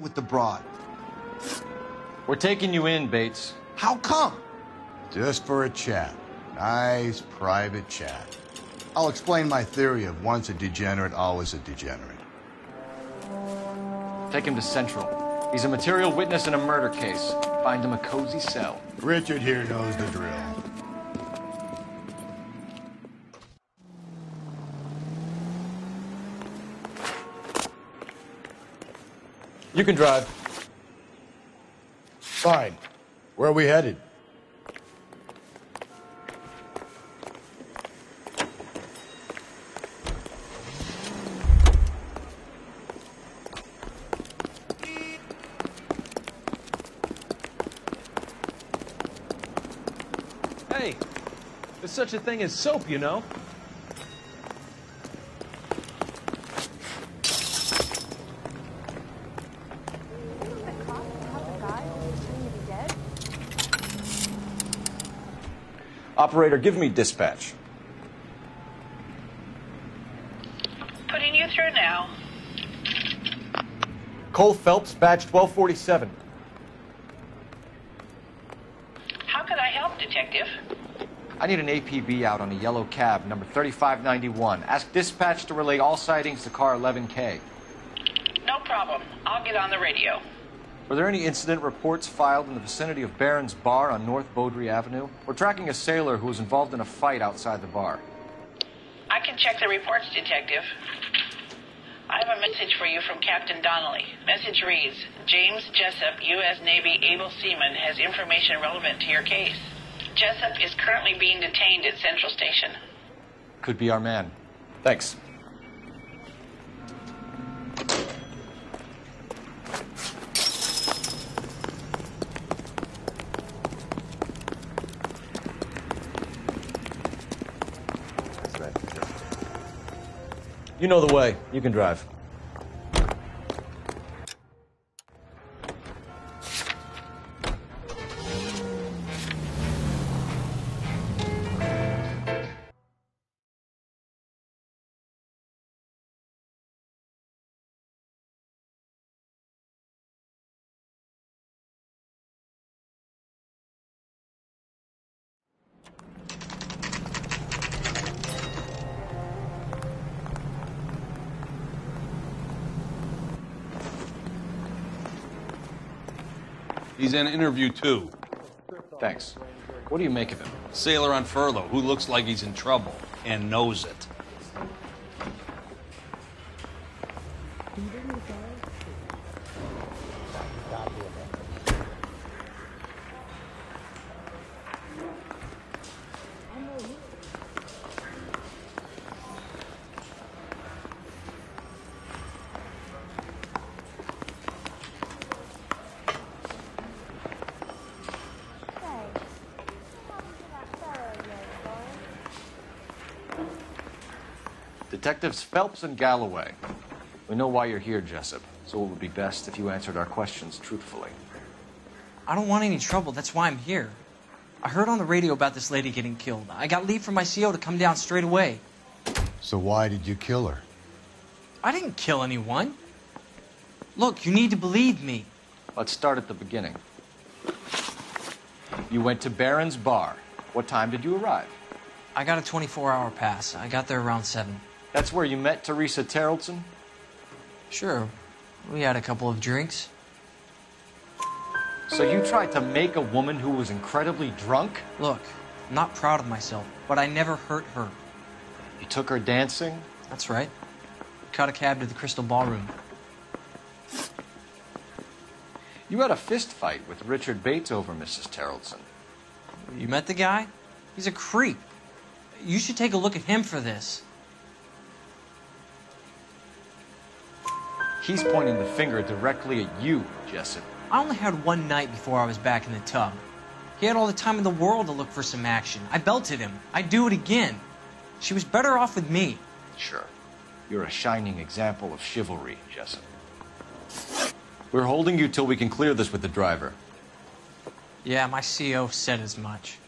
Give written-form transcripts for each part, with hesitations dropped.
with the broad. We're taking you in, Bates. How come? Just for a chat. Nice private chat. I'll explain my theory of once a degenerate, always a degenerate. Take him to Central. He's a material witness in a murder case. Find him a cozy cell. Richard here knows the drill. You can drive. Fine. Where are we headed? Hey, there's such a thing as soap, you know? Operator, give me dispatch. Putting you through now. Cole Phelps, badge 1247. How could I help, Detective? I need an APB out on a yellow cab, number 3591. Ask dispatch to relay all sightings to car 11K. No problem. I'll get on the radio. Were there any incident reports filed in the vicinity of Barron's Bar on North Beaudry Avenue? We're tracking a sailor who was involved in a fight outside the bar. I can check the reports, Detective. I have a message for you from Captain Donnelly. Message reads, James Jessup, U.S. Navy able seaman, has information relevant to your case. Jessup is currently being detained at Central Station. Could be our man. Thanks. You know the way. You can drive. He's in interview 2. Thanks. What do you make of him? Sailor on furlough who looks like he's in trouble and knows it. Detectives Phelps and Galloway. We know why you're here, Jessup, so it would be best if you answered our questions truthfully. I don't want any trouble. That's why I'm here. I heard on the radio about this lady getting killed. I got leave from my CO to come down straight away. So why did you kill her? I didn't kill anyone. Look, you need to believe me. Let's start at the beginning. You went to Barron's Bar. What time did you arrive? I got a 24-hour pass. I got there around 7. That's where you met Teresa Terrellson? Sure. We had a couple of drinks. So you tried to make a woman who was incredibly drunk? Look, I'm not proud of myself, but I never hurt her. You took her dancing? That's right. Caught a cab to the Crystal Ballroom. You had a fist fight with Richard Bates over Mrs. Terrellson. You met the guy? He's a creep. You should take a look at him for this. He's pointing the finger directly at you, Jessup. I only had one night before I was back in the tub. He had all the time in the world to look for some action. I belted him. I'd do it again. She was better off with me. Sure. You're a shining example of chivalry, Jessup. We're holding you till we can clear this with the driver. Yeah, my CO said as much.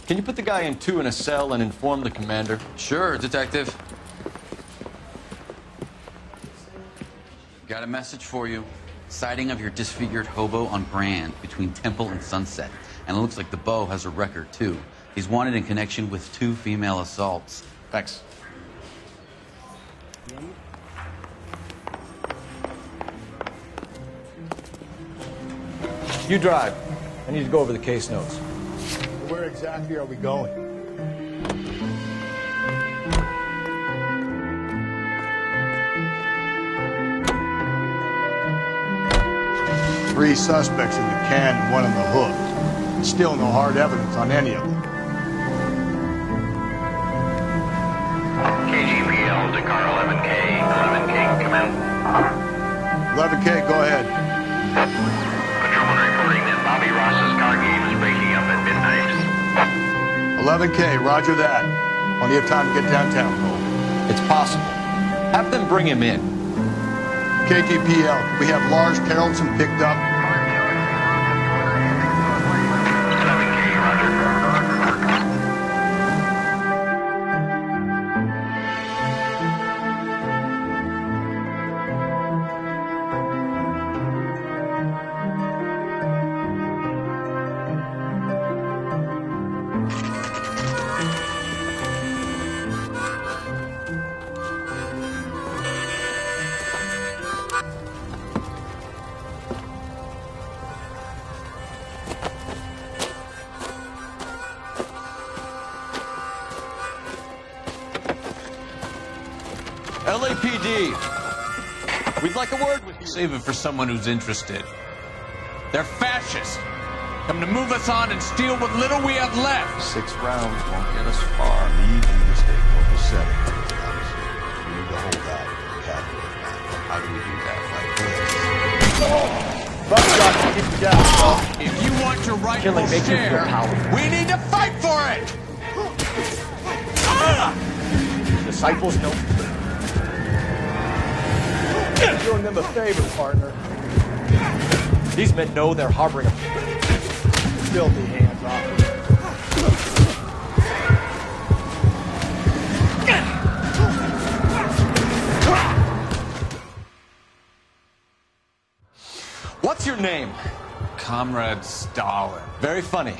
Can you put the guy in 2 in a cell and inform the commander? Sure, Detective. Got a message for you. Sighting of your disfigured hobo on Brand between Temple and Sunset. And it looks like the Beau has a record, too. He's wanted in connection with 2 female assaults. Thanks. You drive. I need to go over the case notes. Where exactly are we going? Three suspects in the can and one on the hook. Still no hard evidence on any of them. KGPL to car 11K. 11K, come in. 11K, go ahead. Patrolman reporting that Bobby Ross's car game is breaking up at midnight. 11K, roger that. Plenty of time to get downtown, Cole. It's possible. Have them bring him in. KTPL, we have Lars Carlson picked up. 11K, roger. LAPD. We'd like a word with you. Save it for someone who's interested. They're fascists. Come to move us on and steal what little we have left. 6 rounds won't get us far. Easy mistake, Corporal 7. We need to hold out and capture it. How do we do that? Like this. Keep it down. If you want your rightful Killing makes you feel share, powerful. we need to fight for it! Disciples know. Doing them a favor, partner. These men know they're harboring a Filthy hands off. What's your name? Comrade Stalin. Very funny.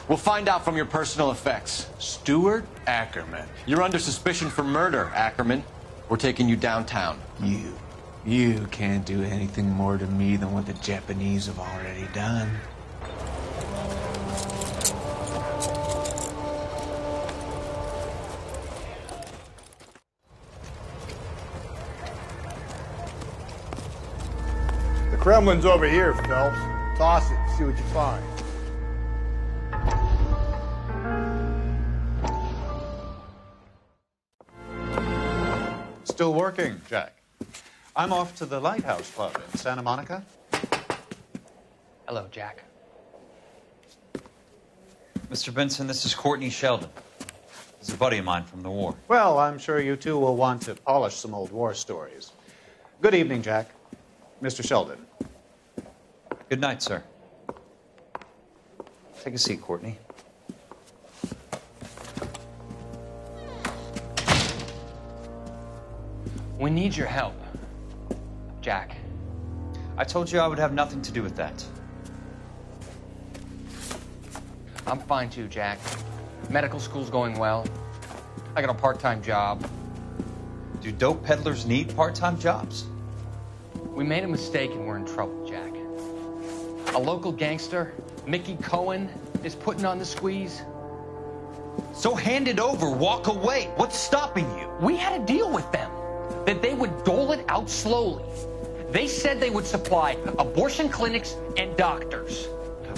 We'll find out from your personal effects. Stuart Ackerman. You're under suspicion for murder, Ackerman. We're taking you downtown. You can't do anything more to me than what the Japanese have already done. The Kremlin's over here, Phelps. Toss it, see what you find. Still working, Jack. I'm off to the Lighthouse Club in Santa Monica. Hello, Jack. Mr. Benson, this is Courtney Sheldon. He's a buddy of mine from the war. Well, I'm sure you two will want to polish some old war stories. Good evening, Jack. Mr. Sheldon. Good night, sir. Take a seat, Courtney. We need your help, Jack. I told you I would have nothing to do with that. I'm fine too, Jack. Medical school's going well. I got a part-time job. Do dope peddlers need part-time jobs? We made a mistake and we're in trouble, Jack. A local gangster, Mickey Cohen, is putting on the squeeze. So hand it over, walk away. What's stopping you? We had a deal with them that they would dole it out slowly. They said they would supply abortion clinics and doctors,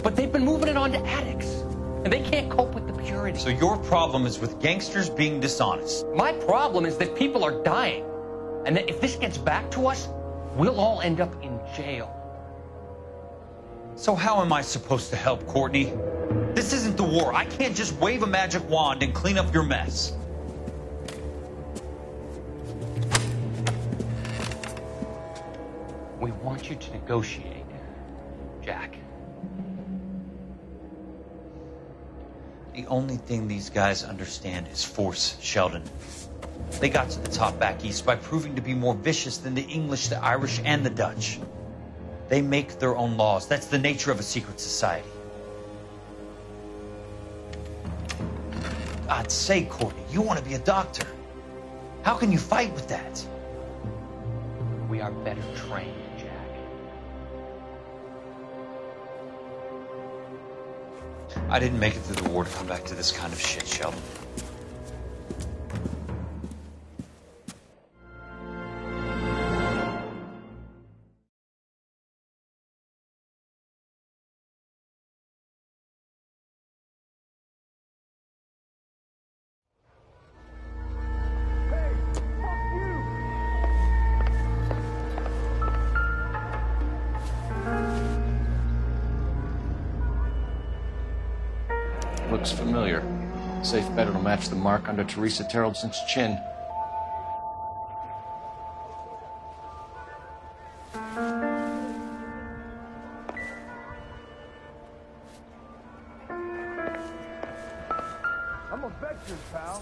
but they've been moving it on to addicts, and they can't cope with the purity. So your problem is with gangsters being dishonest. My problem is that people are dying, and that if this gets back to us, we'll all end up in jail. So how am I supposed to help, Courtney? This isn't the war. I can't just wave a magic wand and clean up your mess. We want you to negotiate, Jack. The only thing these guys understand is force, Sheldon. They got to the top back east by proving to be more vicious than the English, the Irish, and the Dutch. They make their own laws. That's the nature of a secret society. God's sake, Courtney, you want to be a doctor. How can you fight with that? We are better trained, Jack. I didn't make it through the war to come back to this kind of shit, Sheldon. Looks familiar. Safe bet it'll match the mark under Teresa Terreldson's chin. I'm a veteran, pal.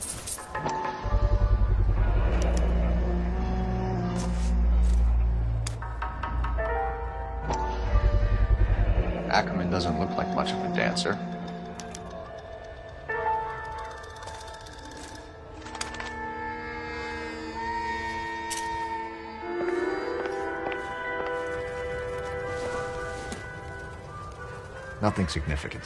Ackerman doesn't look like much of a dancer. Nothing significant.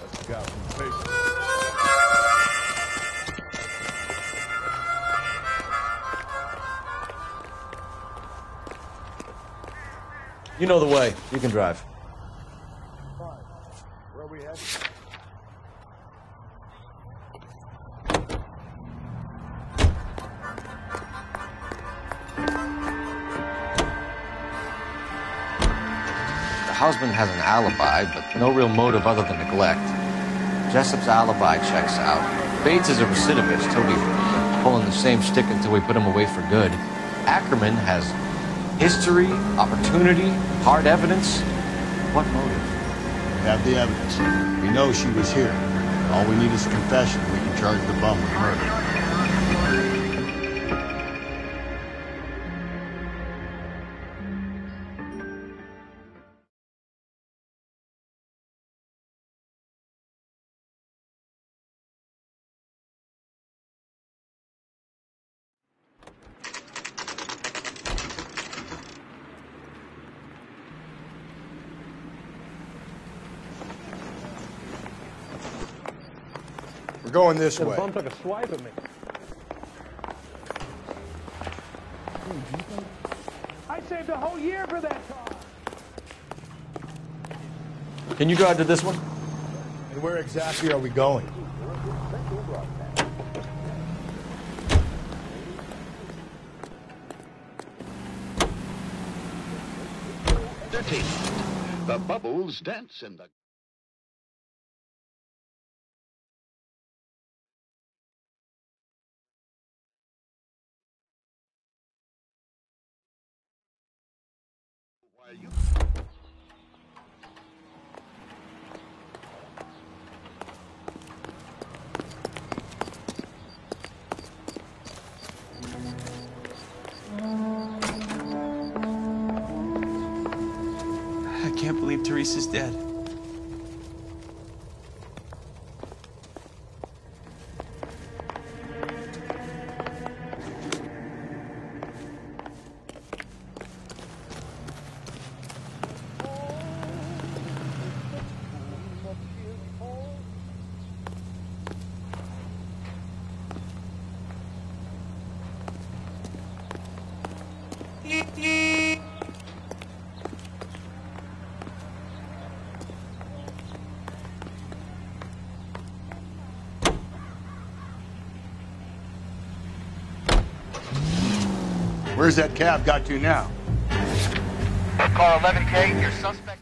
Let's go. Patient. You know the way. You can drive. Fine. Where are we headed? The husband has an alibi, but no real motive other than neglect. Jessup's alibi checks out. Bates is a recidivist. He'll be pulling the same stick until we put him away for good. Ackerman has history, opportunity, hard evidence. What motive? We have the evidence. We know she was here. All we need is a confession. We can charge the bum with murder. We're going this way. The bum took a swipe at me. I saved a whole year for that car. Can you drive to this one? And where exactly are we going? The bubbles dance in the... I can't believe Teresa's dead. Where's that cab got to now? Car 11K, your suspect...